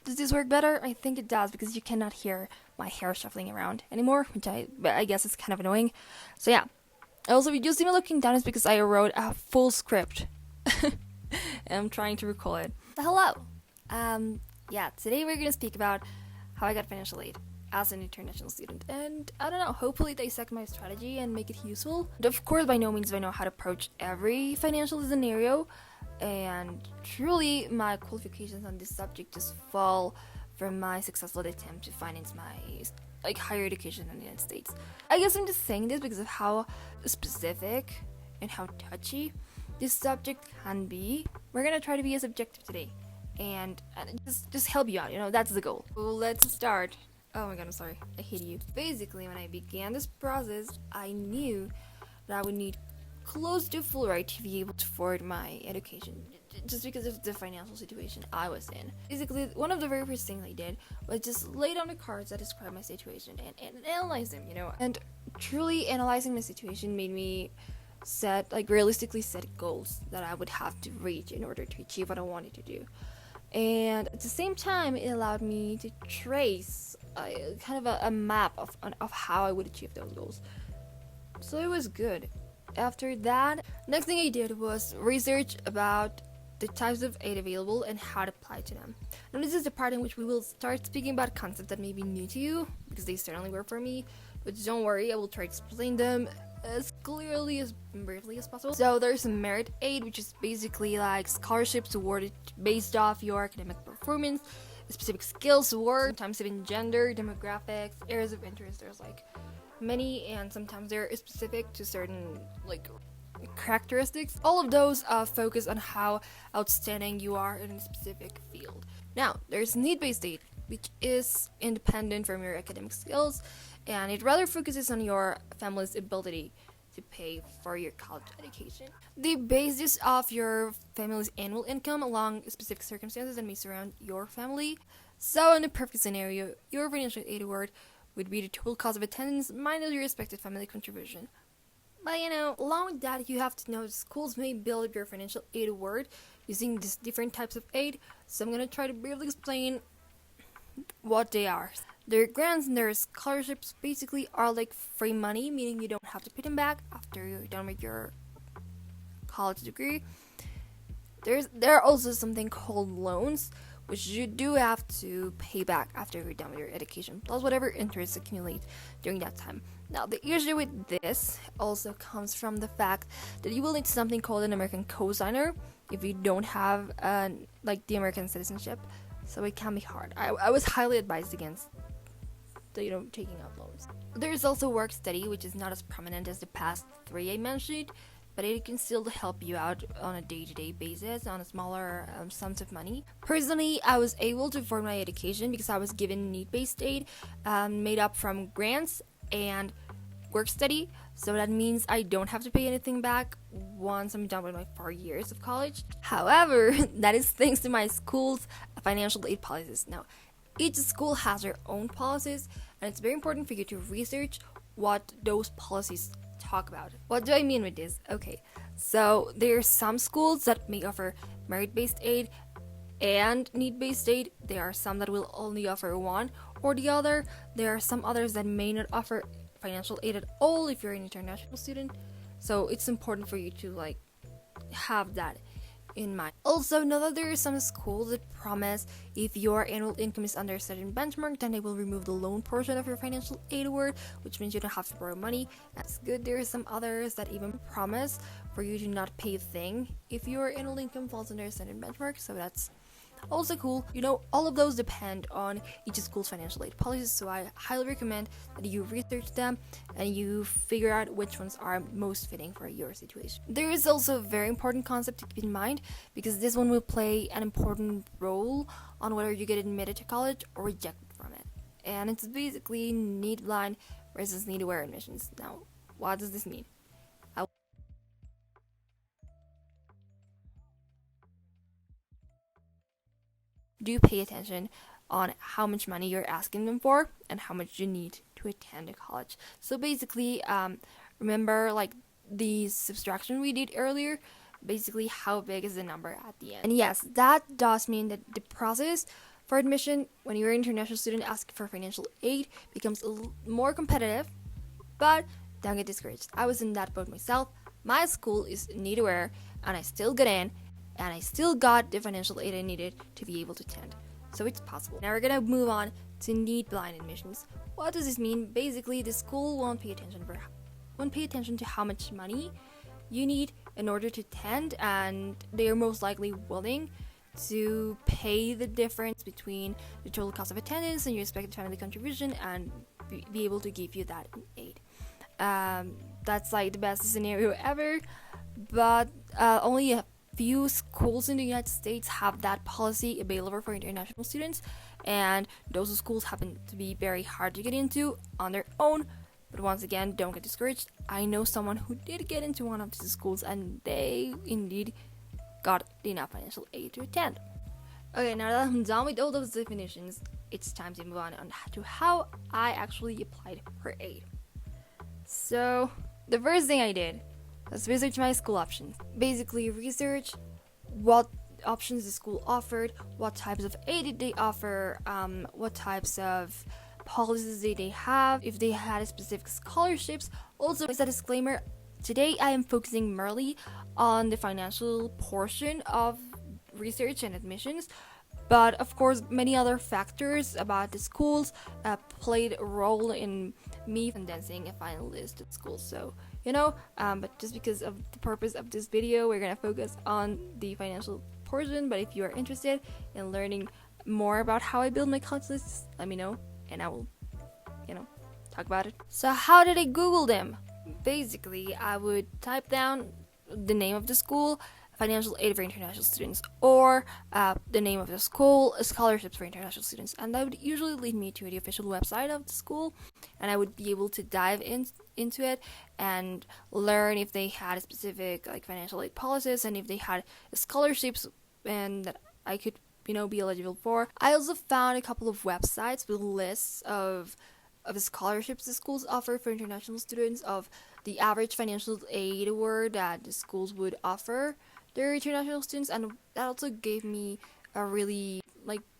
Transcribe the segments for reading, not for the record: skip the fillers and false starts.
Does this work better? I think it does because you cannot hear my hair shuffling around anymore, which I guess is kind of annoying. So yeah. Also, if you see me looking down, it's because I wrote a full script. And I'm trying to recall it. Hello! Yeah, today we're gonna speak about how I got financial aid as an international student. And I don't know, hopefully dissect my strategy and make it useful. And of course, by no means do I know how to approach every financial scenario. And truly, my qualifications on this subject just fall from my successful attempt to finance my higher education in the United States. I guess I'm just saying this because of how specific and how touchy this subject can be. We're gonna try to be as objective today and just help you out, that's the goal. Well, let's start. Oh my god, I'm sorry, I hate you. Basically, when I began this process, I knew that I would need close to full ride to be able to afford my education, just because of the financial situation I was in. Basically, one of the very first things I did was just lay down the cards that describe my situation and analyze them, And truly analyzing the situation made me realistically set goals that I would have to reach in order to achieve what I wanted to do. And at the same time, it allowed me to trace a map of how I would achieve those goals. So it was good. After that, next thing I did was research about the types of aid available and how to apply to them. Now this is the part in which we will start speaking about concepts that may be new to you, because they certainly were for me, but don't worry, I will try to explain them as clearly as briefly as possible. So there's merit aid, which is basically like scholarships awarded based off your academic performance, specific skills, work, sometimes even gender, demographics, areas of interest. There's many, and sometimes they're specific to certain characteristics. All of those focus on how outstanding you are in a specific field. Now, there's need-based aid, which is independent from your academic skills, and it rather focuses on your family's ability to pay for your college education. They base this off your family's annual income along specific circumstances that may surround your family. So in the perfect scenario, your financial aid award would be the total cost of attendance minus your respective family contribution. But along with that, you have to know schools may build your financial aid award using these different types of aid. So I'm going to try to briefly explain what they are. Their grants and their scholarships basically are like free money, meaning you don't have to pay them back after you're done with your college degree. There are also something called loans, which you do have to pay back after you're done with your education, plus whatever interest accumulates during that time. Now, the issue with this also comes from the fact that you will need something called an American cosigner if you don't have the American citizenship, so it can be hard. I was highly advised against taking out loans. There's also work study, which is not as prominent as the past three I mentioned, but it can still help you out on a day-to-day basis on a smaller sums of money. Personally, I was able to afford my education because I was given need-based aid made up from grants and work study, so that means I don't have to pay anything back once I'm done with my 4 years of college. However, that is thanks to my school's financial aid policies. Now, each school has their own policies, and it's very important for you to research what those policies talk about. What do I mean with this? Okay, so there are some schools that may offer merit-based aid and need-based aid. There are some that will only offer one or the other. There are some others that may not offer financial aid at all if you're an international student. So it's important for you to have that in mind. Also, know that there are some schools that promise if your annual income is under a certain benchmark, then they will remove the loan portion of your financial aid award, which means you don't have to borrow money. That's good. There are some others that even promise for you to not pay a thing if your annual income falls under a certain benchmark, so that's also cool. All of those depend on each school's financial aid policies, so I highly recommend that you research them and you figure out which ones are most fitting for your situation. There is also a very important concept to keep in mind, because this one will play an important role on whether you get admitted to college or rejected from it. And it's basically need blind versus need aware admissions. Now, what does this mean? Do pay attention on how much money you're asking them for and how much you need to attend a college. So basically, remember the subtraction we did earlier, basically how big is the number at the end. And yes, that does mean that the process For admission, when you're an international student, asking for financial aid becomes more competitive, but don't get discouraged. I was in that boat myself. My school is need aware, and I still got in, and I still got the financial aid I needed to be able to attend. So it's possible. Now we're gonna move on to need blind admissions. What does this mean? Basically, the school won't pay attention to how much money you need in order to attend, and they are most likely willing to pay the difference between the total cost of attendance and your expected family contribution and be able to give you that in aid. That's like the best scenario ever, but only a few schools in the United States have that policy available for international students, and those schools happen to be very hard to get into on their own. But once again, don't get discouraged. I know someone who did get into one of these schools, and they indeed got enough financial aid to attend. Okay, now that I'm done with all those definitions, it's time to move on to how I actually applied for aid. So, the first thing I did was research my school options. Basically, research what options the school offered, what types of aid did they offer, what types of policies did they have, if they had specific scholarships. Also, as a disclaimer, today I am focusing merely on the financial portion of research and admissions, but of course many other factors about the schools played a role in me condensing a final list of schools. So but just because of the purpose of this video, we're gonna focus on the financial portion. But if you are interested in learning more about how I build my college lists, let me know and I will talk about it. So how did I Google them? Basically, I would type down the name of the school, financial aid for international students, or the name of the school, scholarships for international students, and that would usually lead me to the official website of the school, and I would be able to dive into it and learn if they had specific financial aid policies and if they had scholarships and that I could be eligible for. I also found a couple of websites with lists of the scholarships the schools offer for international students, of the average financial aid award that the schools would offer their international students, and that also gave me a really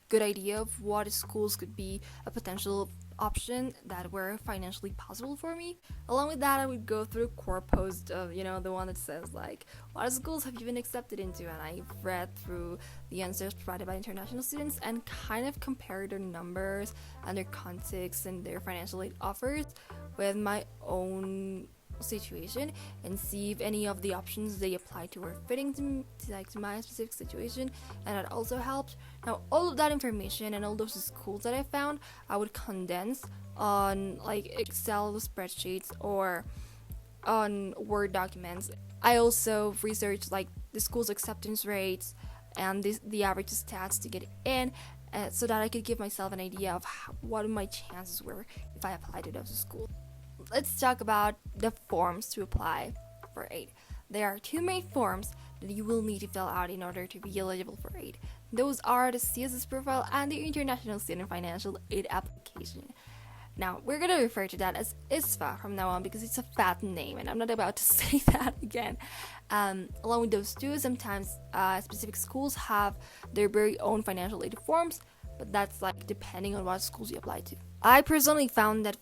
good idea of what schools could be a potential option that were financially possible for me. Along with that, I would go through core post of the one that says what schools have you been accepted into, and I read through the answers provided by international students and kind of compared their numbers and their context and their financial aid offers with my own situation and see if any of the options they applied to were fitting to my specific situation, and that also helped. Now all of that information and all those schools that I found, I would condense on Excel spreadsheets or on Word documents. I also researched the school's acceptance rates and the average stats to get in, so that I could give myself an idea of what my chances were if I applied to those schools. Let's talk about the forms to apply for aid. There are two main forms that you will need to fill out in order to be eligible for aid. Those are the CSS Profile and the International Student Financial Aid Application. Now, we're going to refer to that as ISFAA from now on because it's a fat name and I'm not about to say that again. Along with those two, sometimes specific schools have their very own financial aid forms, but that's depending on what schools you apply to. I personally found that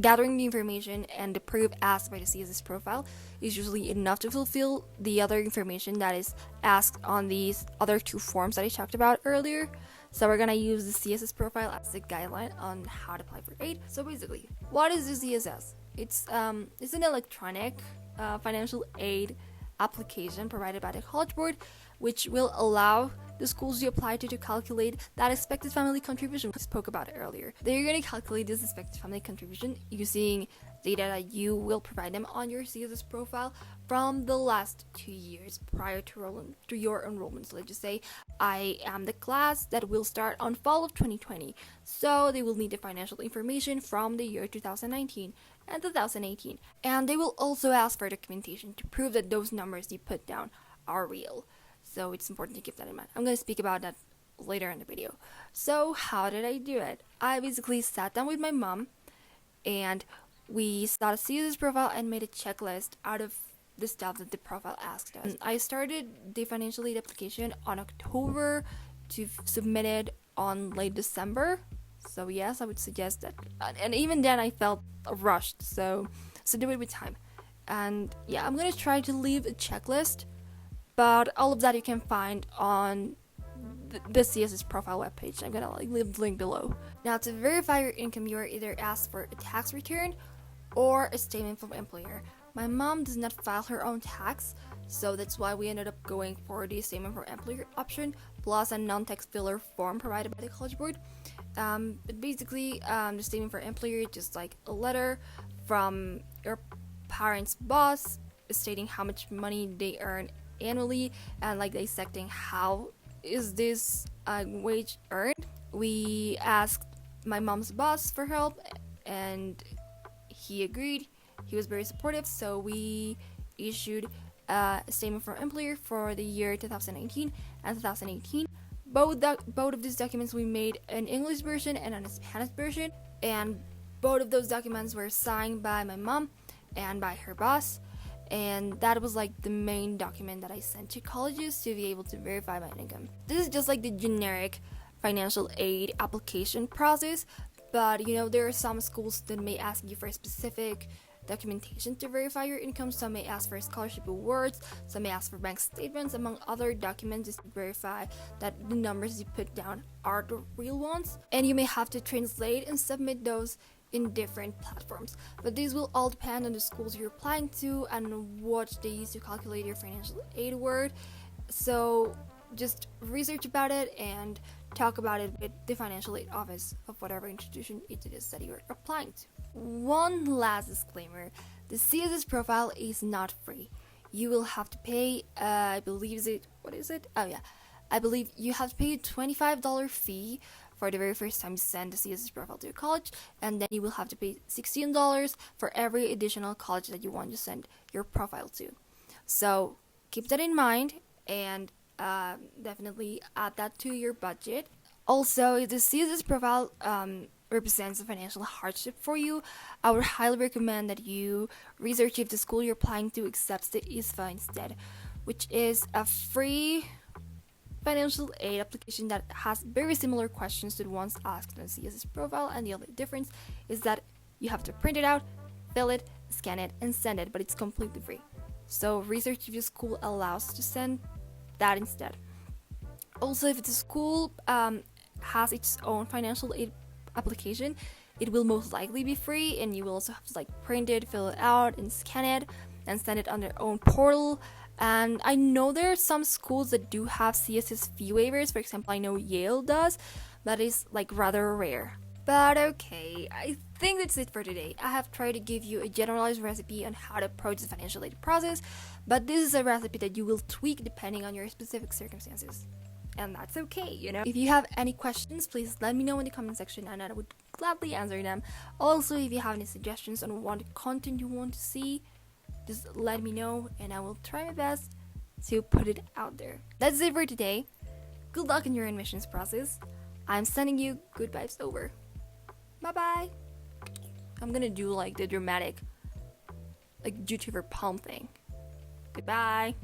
gathering the information and the proof asked by the CSS Profile is usually enough to fulfill the other information that is asked on these other two forms that I talked about earlier. So we're gonna use the CSS Profile as a guideline on how to apply for aid. So basically, what is the CSS? It's an electronic financial aid application provided by the College Board, which will allow the schools you apply to calculate that expected family contribution we spoke about earlier. They're going to calculate this expected family contribution using data that you will provide them on your CSS profile from the last 2 years prior to your enrollment. So let's just say I am the class that will start on fall of 2020. So they will need the financial information from the year 2019 and 2018. And they will also ask for documentation to prove that those numbers you put down are real. So it's important to keep that in mind. I'm going to speak about that later in the video. So how did I do it? I basically sat down with my mom and we started to see this profile and made a checklist out of the stuff that the profile asked us. I started the financial aid application on October to submit it on late December. So yes, I would suggest that. And even then, I felt rushed. So do it with time. And yeah, I'm gonna try to leave a checklist, but all of that you can find on the CSS Profile webpage. I'm gonna leave the link below. Now, to verify your income, you are either asked for a tax return or a statement from employer. My mom does not file her own tax, so that's why we ended up going for the statement from employer option, plus a non-tax filler form provided by the College Board. But basically, the statement for employer is just like a letter from your parents' boss stating how much money they earn annually and like dissecting how is this wage earned. We asked my mom's boss for help and he agreed. He was very supportive, so we issued a statement from employer for the year 2019 and 2018. Both of these documents we made an English version and a Spanish version, and both of those documents were signed by my mom and by her boss, and that was like the main document that I sent to colleges to be able to verify my income. This is just like the generic financial aid application process, but you know, there are some schools that may ask you for a specific documentation to verify your income. Some may ask for scholarship awards, some may ask for bank statements, among other documents, just to verify that the numbers you put down are the real ones. And you may have to translate and submit those in different platforms, but these will all depend on the schools you're applying to and what they use to calculate your financial aid award. So just research about it and talk about it with the financial aid office of whatever institution it is that you're applying to. One last disclaimer: the CSS Profile is not free. You will have to pay, I believe you have to pay a $25 fee for the very first time you send the CSS Profile to your college, and then you will have to pay $16 for every additional college that you want to send your profile to. So keep that in mind and definitely add that to your budget. Also, if the CSS Profile represents a financial hardship for you, I would highly recommend that you research if the school you're applying to accepts the ISFAA instead, which is a free financial aid application that has very similar questions to the ones asked on the CSS Profile, and the only difference is that you have to print it out, fill it, scan it, and send it, but it's completely free. So research if your school allows to send that instead. Also, if the school has its own financial aid application, it will most likely be free, and you will also have to like print it, fill it out, and scan it, and send it on their own portal. And I know there are some schools that do have CSS fee waivers. For example, I know Yale does. That is like rather rare. But okay, I think that's it for today. I have tried to give you a generalized recipe on how to approach the financial aid process, but this is a recipe that you will tweak depending on your specific circumstances. And that's okay, you know? If you have any questions, please let me know in the comment section and I would gladly answer them. Also, if you have any suggestions on what content you want to see, just let me know and I will try my best to put it out there. That's it for today. Good luck in your admissions process. I'm sending you good vibes over. Bye bye. I'm gonna do like the dramatic like YouTuber palm thing. Goodbye.